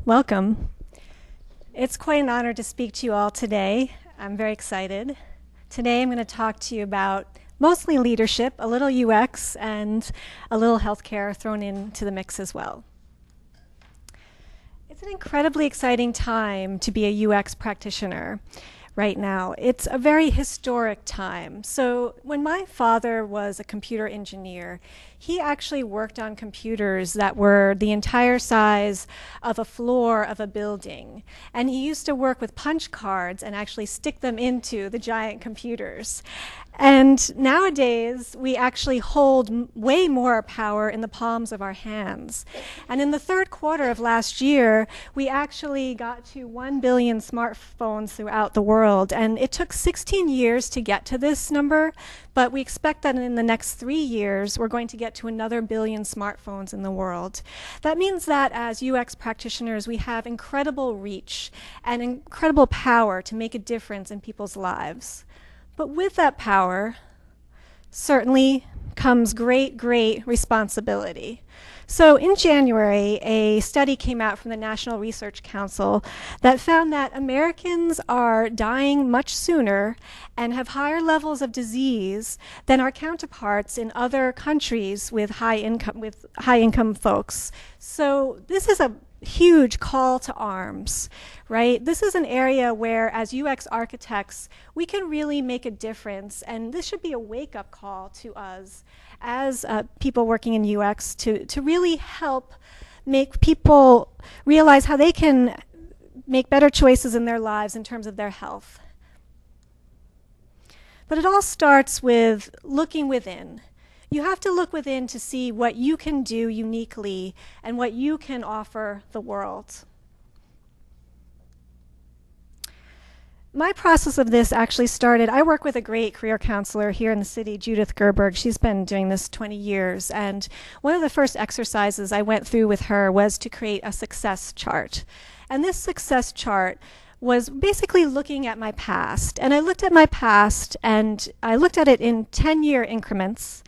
Welcome. It's quite an honor to speak to you all today. I'm very excited. Today I'm going to talk to you about mostly leadership, a little UX, and a little healthcare thrown into the mix as well. It's an incredibly exciting time to be a UX practitioner right now. It's a very historic time. So when my father was a computer engineer, he actually worked on computers that were the entire size of a floor of a building. And he used to work with punch cards and actually stick them into the giant computers. And nowadays, we actually hold way more power in the palms of our hands. And in the third quarter of last year, we actually got to 1 billion smartphones throughout the world. And it took 16 years to get to this number, but we expect that in the next 3 years, we're going to get to another billion smartphones in the world. That means that as UX practitioners, we have incredible reach and incredible power to make a difference in people's lives. But with that power, certainly comes great, great responsibility. So in January, a study came out from the National Research Council that found that Americans are dying much sooner and have higher levels of disease than our counterparts in other countries with high income folks. So this is a huge call to arms, right? This is an area where, as UX architects, we can really make a difference, and this should be a wake-up call to us as people working in UX to really help make people realize how they can make better choices in their lives in terms of their health. But it all starts with looking within. You have to look within to see what you can do uniquely and what you can offer the world. My process of this actually started, I work with a great career counselor here in the city, Judith Gerberg. She's been doing this 20 years. And one of the first exercises I went through with her was to create a success chart. And this success chart was basically looking at my past. And I looked at my past, and I looked at it in 10-year increments.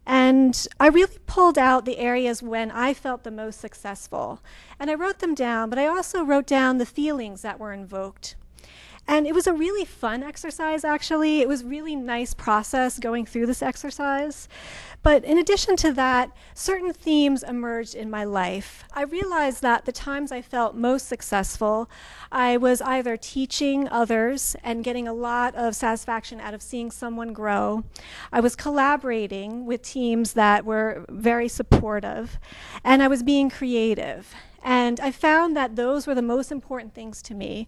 And I really pulled out the areas when I felt the most successful. And I wrote them down, but I also wrote down the feelings that were invoked. And it was a really fun exercise, actually. It was a really nice process going through this exercise. But in addition to that, certain themes emerged in my life. I realized that the times I felt most successful, I was either teaching others and getting a lot of satisfaction out of seeing someone grow. I was collaborating with teams that were very supportive, and I was being creative. And I found that those were the most important things to me.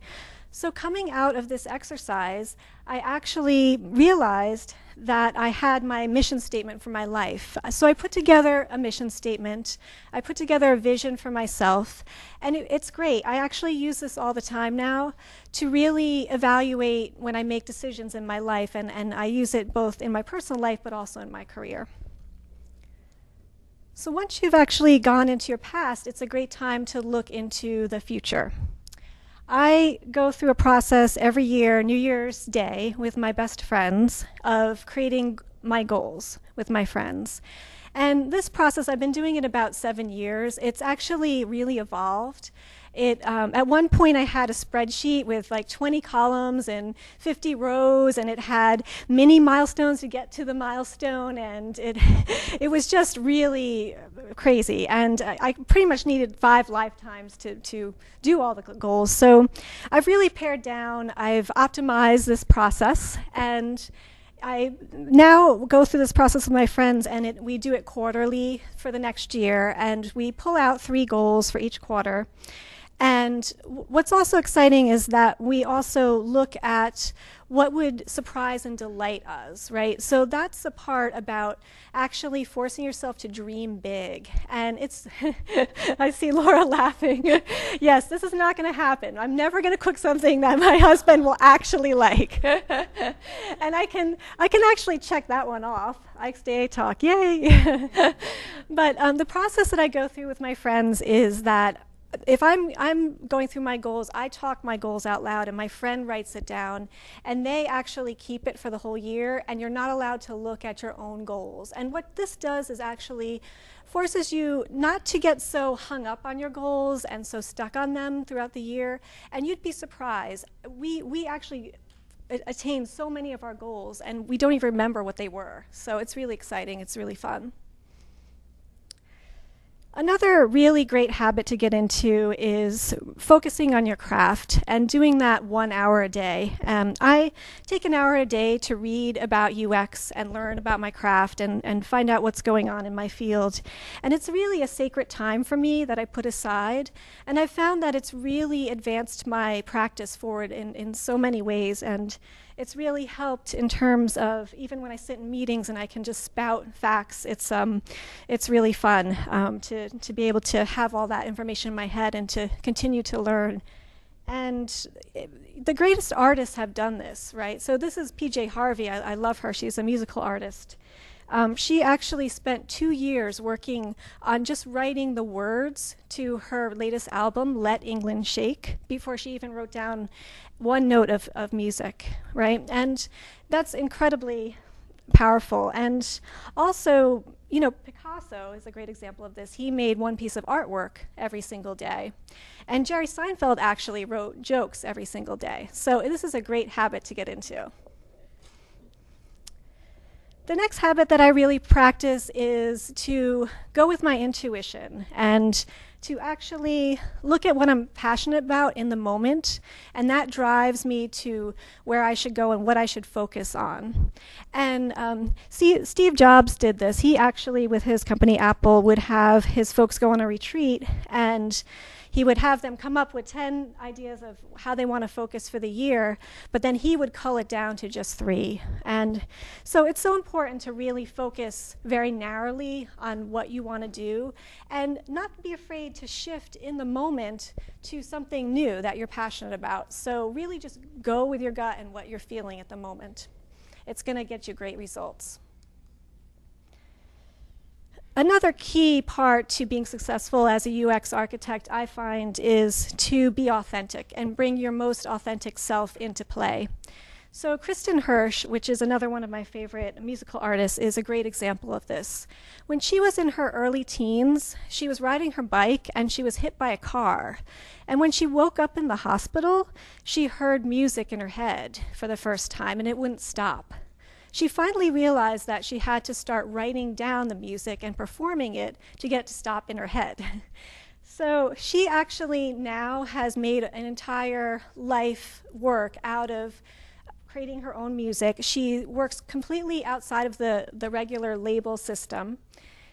So coming out of this exercise, I actually realized that I had my mission statement for my life. So I put together a mission statement. I put together a vision for myself. And it's great. I actually use this all the time now to really evaluate when I make decisions in my life. And I use it both in my personal life, but also in my career. So once you've actually gone into your past, it's a great time to look into the future. I go through a process every year, New Year's Day, with my best friends of creating my goals with my friends. And this process, I've been doing it about 7 years. It's actually really evolved. At one point, I had a spreadsheet with like 20 columns and 50 rows, and it had many milestones to get to the milestone, and it was just really crazy. And I pretty much needed 5 lifetimes to do all the goals. So I've really pared down. I've optimized this process, and I now go through this process with my friends, and we do it quarterly for the next year, and we pull out 3 goals for each quarter. And what's also exciting is that we also look at what would surprise and delight us, right? So that's the part about actually forcing yourself to dream big. And it's, I see Laura laughing. Yes, this is not going to happen. I'm never going to cook something that my husband will actually like. And I can actually check that one off. XDA talk, yay. But the process that I go through with my friends is that if I'm going through my goals, I talk my goals out loud, and my friend writes it down, and they actually keep it for the whole year, and you're not allowed to look at your own goals. And what this does is actually forces you not to get so hung up on your goals and so stuck on them throughout the year. And you'd be surprised. We actually attain so many of our goals, and we don't even remember what they were. So it's really exciting. It's really fun. Another really great habit to get into is focusing on your craft and doing that 1 hour a day. I take an hour a day to read about UX and learn about my craft and find out what's going on in my field. And it's really a sacred time for me that I put aside. And I've found that it's really advanced my practice forward in so many ways. And it's really helped in terms of even when I sit in meetings and I can just spout facts. It's really fun to be able to have all that information in my head and to continue to learn. And the greatest artists have done this, right? So this is PJ Harvey. I love her. She's a musical artist. She actually spent 2 years working on just writing the words to her latest album, Let England Shake, before she even wrote down one note of music, right? And that's incredibly powerful. And also, you know, Picasso is a great example of this. He made one piece of artwork every single day. And Jerry Seinfeld actually wrote jokes every single day. So this is a great habit to get into. The next habit that I really practice is to go with my intuition and to actually look at what I'm passionate about in the moment, and that drives me to where I should go and what I should focus on. And Steve Jobs did this. He actually, with his company Apple, would have his folks go on a retreat, and he would have them come up with 10 ideas of how they want to focus for the year, but then he would cull it down to just 3. And so it's so important to really focus very narrowly on what you want to do and not be afraid to shift in the moment to something new that you're passionate about. So really just go with your gut and what you're feeling at the moment. It's going to get you great results. Another key part to being successful as a UX architect, I find, is to be authentic and bring your most authentic self into play. So Kristen Hirsch, which is another one of my favorite musical artists, is a great example of this. When she was in her early teens, she was riding her bike and she was hit by a car. And when she woke up in the hospital, she heard music in her head for the first time, and it wouldn't stop. She finally realized that she had to start writing down the music and performing it to get it to stop in her head. So she actually now has made an entire life work out of creating her own music. She works completely outside of the regular label system.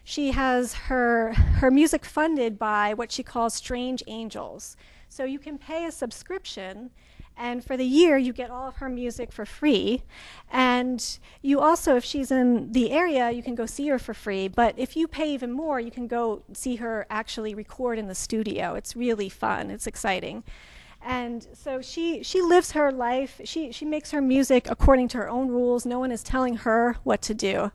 She has her music funded by what she calls strange angels. So you can pay a subscription, and for the year, you get all of her music for free. And you also, if she's in the area, you can go see her for free. But if you pay even more, you can go see her actually record in the studio. It's really fun. It's exciting. And so she lives her life. She makes her music according to her own rules. No one is telling her what to do.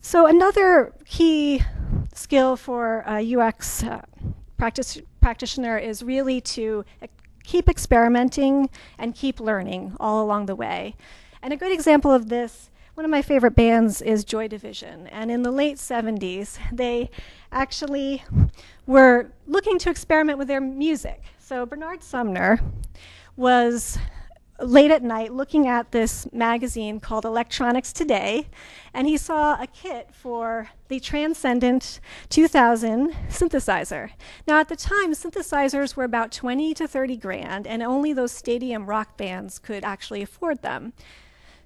So another key skill for a UX practitioner is really to keep experimenting and keep learning all along the way. And a good example of this, one of my favorite bands is Joy Division. And in the late 70s, they actually were looking to experiment with their music. So Bernard Sumner was late at night looking at this magazine called Electronics Today, and he saw a kit for the Transcendent 2000 synthesizer. Now at the time, synthesizers were about 20 to 30 grand, and only those stadium rock bands could actually afford them.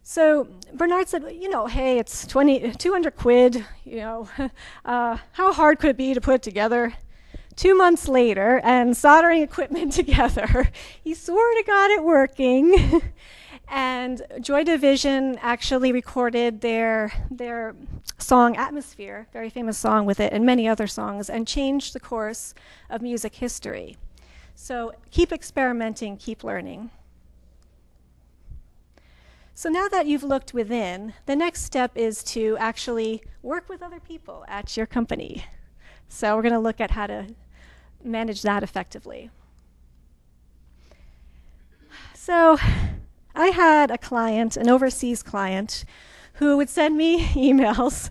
So Bernard said, you know, hey, it's 200 quid, you know, how hard could it be to put it together? 2 months later, and soldering equipment together, he sort of got it working. And Joy Division actually recorded their song Atmosphere, very famous song with it, and many other songs, and changed the course of music history. So keep experimenting, keep learning. So now that you've looked within, the next step is to actually work with other people at your company. So we're going to look at how to manage that effectively. So I had a client, an overseas client, who would send me emails.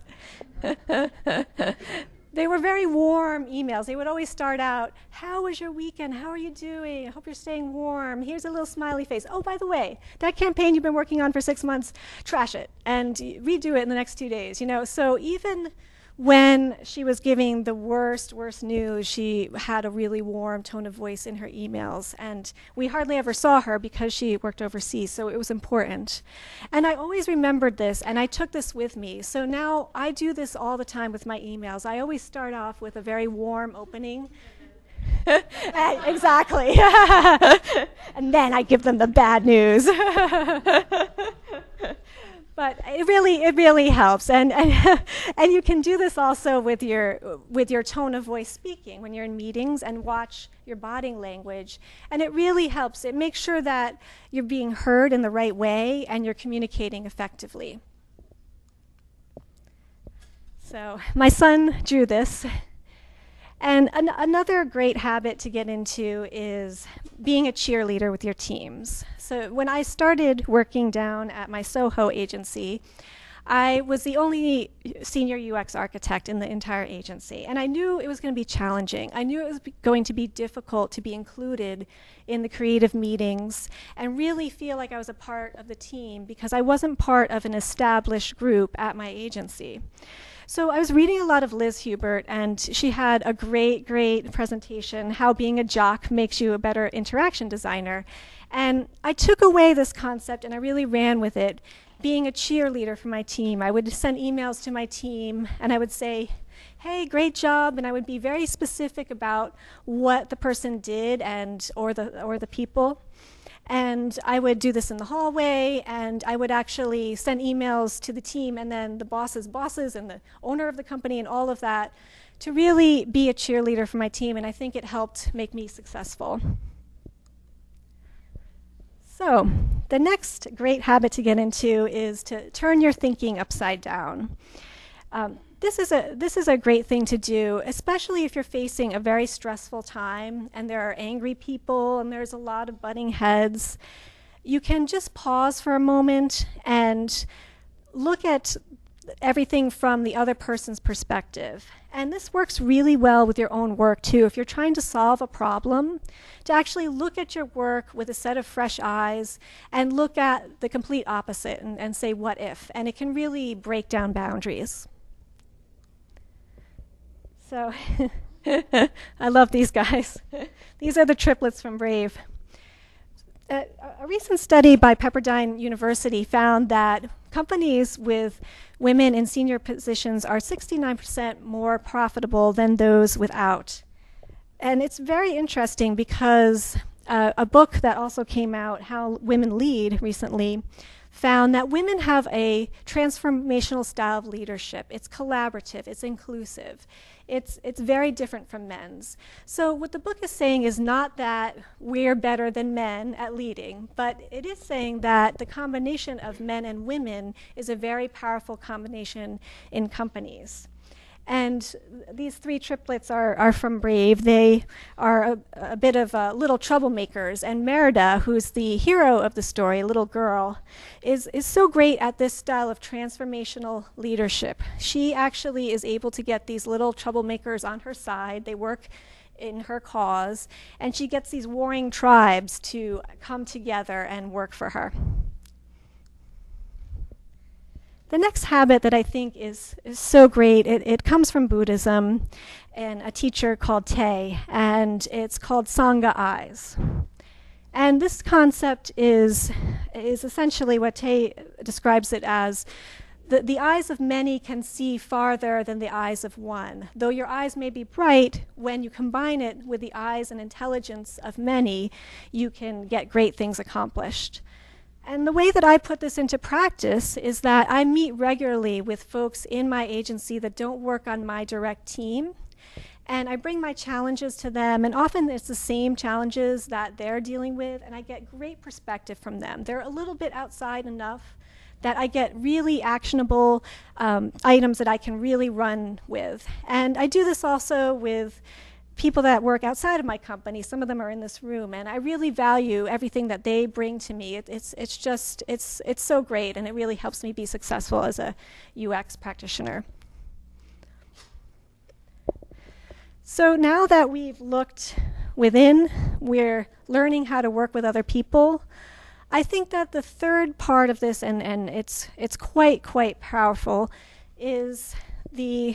They were very warm emails. They would always start out, "How was your weekend? How are you doing? I hope you're staying warm. Here's a little smiley face. Oh, by the way, that campaign you've been working on for 6 months, trash it and redo it in the next 2 days." So even when she was giving the worst news, she had a really warm tone of voice in her emails. And we hardly ever saw her because she worked overseas, so it was important. And I always remembered this, and I took this with me. So now I do this all the time with my emails. I always start off with a very warm opening. Exactly. And then I give them the bad news. But it really helps, and you can do this also with your tone of voice speaking when you're in meetings, and watch your body language, and it really helps. It makes sure that you're being heard in the right way and you're communicating effectively. So my son drew this. And another great habit to get into is being a cheerleader with your teams. So when I started working down at my Soho agency, I was the only senior UX architect in the entire agency. And I knew it was going to be challenging. I knew it was going to be difficult to be included in the creative meetings and really feel like I was a part of the team, because I wasn't part of an established group at my agency. So I was reading a lot of Liz Hubert, and she had a great presentation, how being a jock makes you a better interaction designer. And I took away this concept and I really ran with it, being a cheerleader for my team. I would send emails to my team and I would say, "Hey, great job," and I would be very specific about what the person did or the people. And I would do this in the hallway, and I would actually send emails to the team and then the bosses and the owner of the company and all of that, to really be a cheerleader for my team, and I think it helped make me successful. So the next great habit to get into is to turn your thinking upside down. This is a great thing to do, especially if you're facing a very stressful time and there are angry people and there's a lot of butting heads. You can just pause for a moment and look at everything from the other person's perspective. And this works really well with your own work too. If you're trying to solve a problem, to actually look at your work with a set of fresh eyes and look at the complete opposite and say, what if? And it can really break down boundaries. So I love these guys. These are the triplets from Brave. A recent study by Pepperdine University found that companies with women in senior positions are 69% more profitable than those without. And it's very interesting because a book that also came out, How Women Lead, recently, found that women have a transformational style of leadership. It's collaborative, it's inclusive. It's very different from men's. So what the book is saying is not that we're better than men at leading, but it is saying that the combination of men and women is a very powerful combination in companies. And these three triplets are from Brave. They are a bit of little troublemakers. And Merida, who's the hero of the story, a little girl, is so great at this style of transformational leadership. She actually is able to get these little troublemakers on her side. They work in her cause. And she gets these warring tribes to come together and work for her. The next habit that I think is so great, it comes from Buddhism and a teacher called Te, and it's called Sangha eyes. And this concept is essentially what Te describes it as. The eyes of many can see farther than the eyes of one. Though your eyes may be bright, when you combine it with the eyes and intelligence of many, you can get great things accomplished. And the way that I put this into practice is that I meet regularly with folks in my agency that don't work on my direct team. And I bring my challenges to them, and often it's the same challenges that they're dealing with, and I get great perspective from them. They're a little bit outside enough that I get really actionable items that I can really run with. And I do this also with people that work outside of my company. Some of them are in this room, and I really value everything that they bring to me. It's so great, and it really helps me be successful as a UX practitioner. So now that we've looked within, we're learning how to work with other people. I think that the third part of this, and it's quite powerful, is the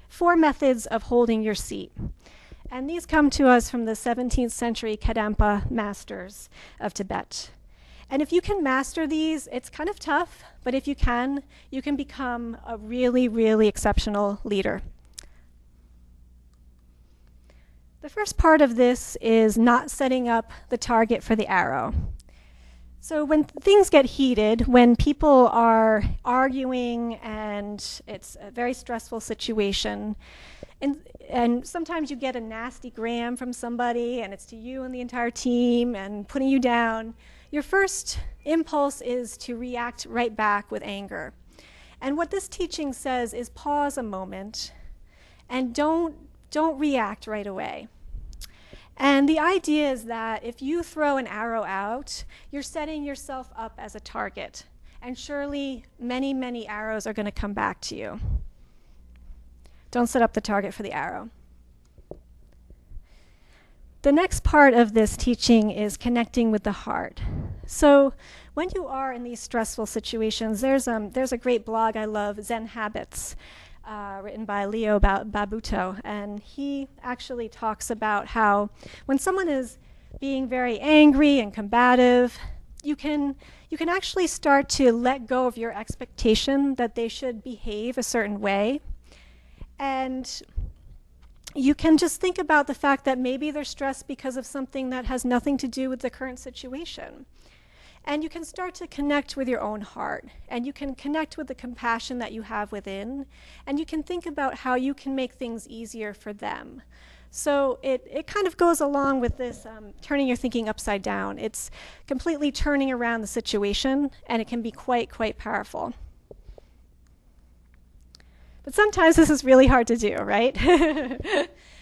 4 methods of holding your seat. And these come to us from the 17th century Kadampa masters of Tibet. And if you can master these, it's kind of tough, but if you can become a really, really exceptional leader. The first part of this is not setting up the target for the arrow. So when things get heated, when people are arguing and it's a very stressful situation, and sometimes you get a nasty gram from somebody and it's to you and the entire team and putting you down, your first impulse is to react right back with anger. And what this teaching says is pause a moment and don't react right away. And the idea is that if you throw an arrow out, you're setting yourself up as a target. And surely many, many arrows are going to come back to you. Don't set up the target for the arrow. The next part of this teaching is connecting with the heart. So when you are in these stressful situations, there's a great blog I love, Zen Habits, written by Leo Babuto, and he actually talks about how when someone is being very angry and combative, you can actually start to let go of your expectation that they should behave a certain way, and you can just think about the fact that maybe they're stressed because of something that has nothing to do with the current situation. And you can start to connect with your own heart, and you can connect with the compassion that you have within, and you can think about how you can make things easier for them. So it kind of goes along with this turning your thinking upside down. It's completely turning around the situation, and it can be quite powerful. But sometimes this is really hard to do, right?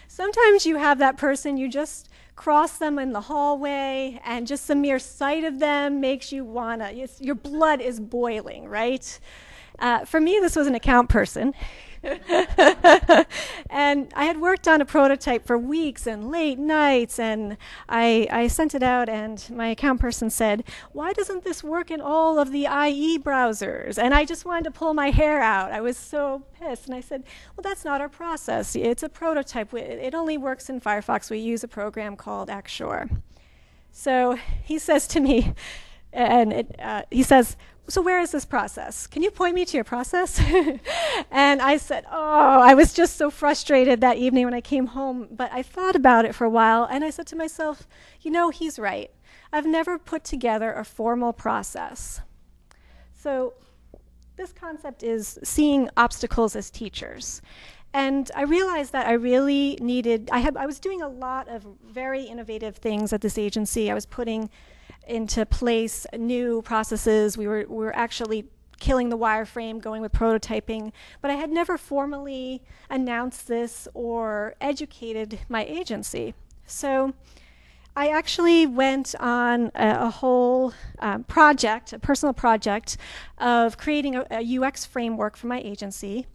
Sometimes you have that person, you just cross them in the hallway, and just the mere sight of them makes you wanna, your blood is boiling, right? For me, this was an account person. And I had worked on a prototype for weeks and late nights, and I sent it out, and my account person said, "Why doesn't this work in all of the IE browsers?" And I just wanted to pull my hair out. I was so pissed. And I said, "Well, that's not our process. It's a prototype. It only works in Firefox. We use a program called Axure." So he says to me, he says, "So where is this process? Can you point me to your process?" And I said, oh, I was just so frustrated that evening when I came home. But I thought about it for a while, and I said to myself, you know, he's right. I've never put together a formal process. So this concept is seeing obstacles as teachers. And I realized that I really needed, I was doing a lot of very innovative things at this agency. I was putting into place new processes. We were actually killing the wireframe, going with prototyping, but I had never formally announced this or educated my agency. So I actually went on a whole project, a personal project, of creating a UX framework for my agency,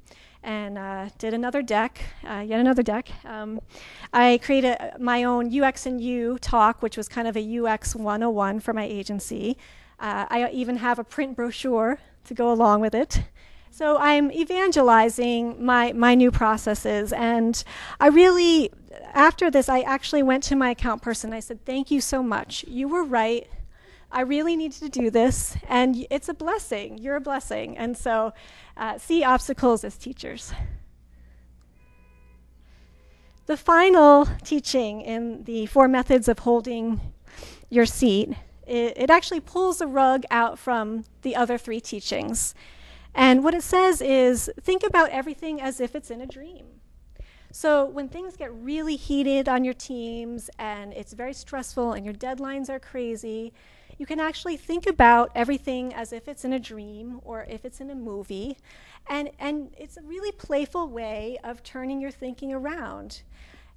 and did another deck, yet another deck. I created my own UX and U talk, which was kind of a UX 101 for my agency. I even have a print brochure to go along with it. So I'm evangelizing my new processes, and I really, after this, I actually went to my account person. I said, "Thank you so much. You were right. I really need to do this, and it's a blessing. You're a blessing." And so see obstacles as teachers. The final teaching in the 4 methods of holding your seat, it actually pulls the rug out from the other 3 teachings. And what it says is, think about everything as if it's in a dream. So when things get really heated on your teams and it's very stressful and your deadlines are crazy, you can actually think about everything as if it's in a dream or if it's in a movie. And it's a really playful way of turning your thinking around.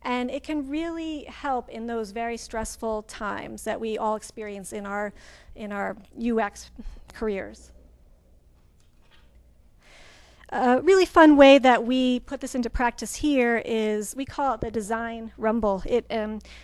And it can really help in those very stressful times that we all experience in our UX careers. A really fun way that we put this into practice here is we call it the design rumble. It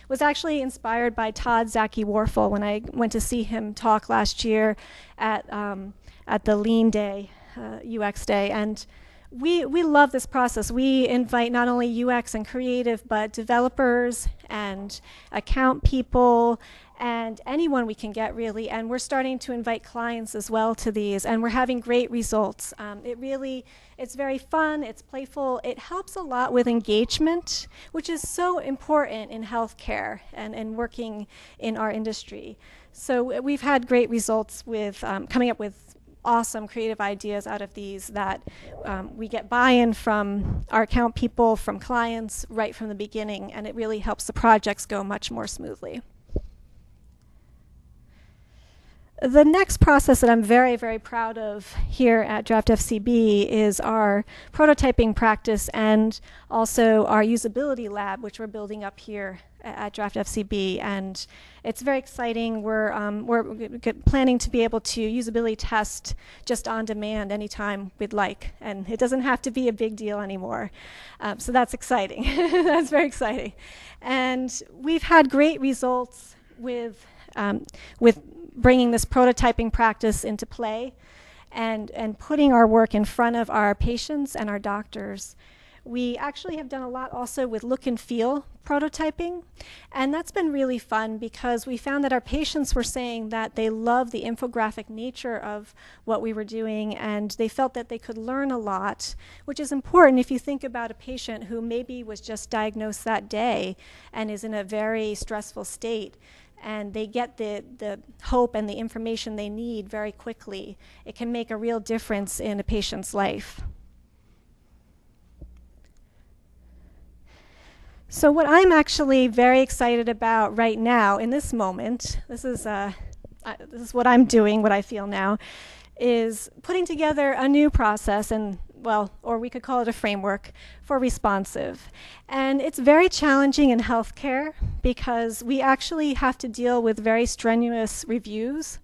was actually inspired by Todd Zaki-Warfel when I went to see him talk last year at the Lean Day, UX Day. And we love this process. We invite not only UX and creative, but developers and account people and anyone we can get, really. And we're starting to invite clients as well to these, and we're having great results. It's very fun, it's playful, it helps a lot with engagement, which is so important in healthcare and working in our industry. So we've had great results with coming up with awesome creative ideas out of these that we get buy-in from our account people, from clients, right from the beginning, and it really helps the projects go much more smoothly. The next process that I'm very, very proud of here at Draftfcb is our prototyping practice and also our usability lab, which we're building up here at Draftfcb. And it's very exciting. We're planning to be able to usability test just on demand anytime we'd like. And it doesn't have to be a big deal anymore. So that's exciting. That's very exciting. And we've had great results with bringing this prototyping practice into play and putting our work in front of our patients and our doctors. We actually have done a lot also with look and feel prototyping, and that's been really fun because we found that our patients were saying that they love the infographic nature of what we were doing, and they felt that they could learn a lot, which is important if you think about a patient who maybe was just diagnosed that day and is in a very stressful state, and they get the hope and the information they need very quickly. It can make a real difference in a patient's life. So what I'm actually very excited about right now in this moment, this is what I'm doing, what I feel now, is putting together a new process, and well, or we could call it a framework for responsive. And it's very challenging in healthcare because we actually have to deal with very strenuous reviews.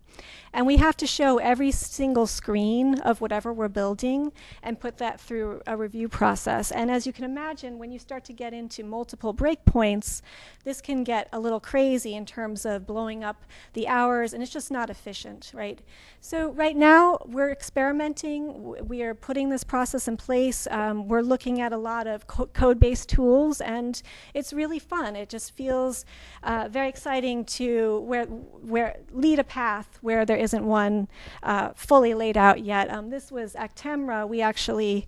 And we have to show every single screen of whatever we're building and put that through a review process. And as you can imagine, when you start to get into multiple breakpoints, this can get a little crazy in terms of blowing up the hours, and it's just not efficient, right? So right now, we're experimenting. We are putting this process in place. We're looking at a lot of code-based tools, and it's really fun. It just feels very exciting to lead a path where there isn't one fully laid out yet. This was Actemra. We actually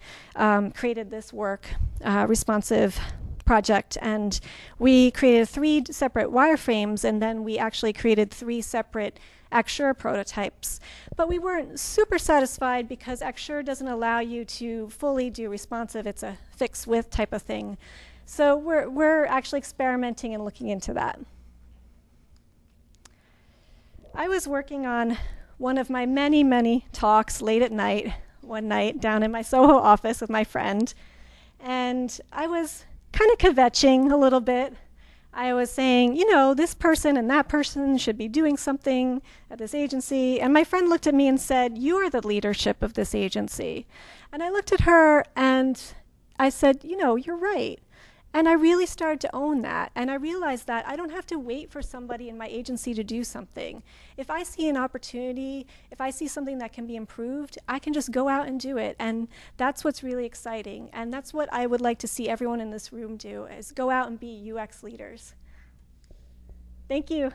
created this work, responsive project, and we created 3 separate wireframes, and then we actually created 3 separate Axure prototypes. But we weren't super satisfied because Axure doesn't allow you to fully do responsive. It's a fixed width type of thing. So we're actually experimenting and looking into that. I was working on one of my many, many talks late at night, one night down in my Soho office with my friend, and I was kind of kvetching a little bit. I was saying, you know, this person and that person should be doing something at this agency, and my friend looked at me and said, "You are the leadership of this agency." And I looked at her and I said, you know, you're right. And I really started to own that. And I realized that I don't have to wait for somebody in my agency to do something. If I see an opportunity, if I see something that can be improved, I can just go out and do it. And that's what's really exciting. And that's what I would like to see everyone in this room do, is go out and be UX leaders. Thank you.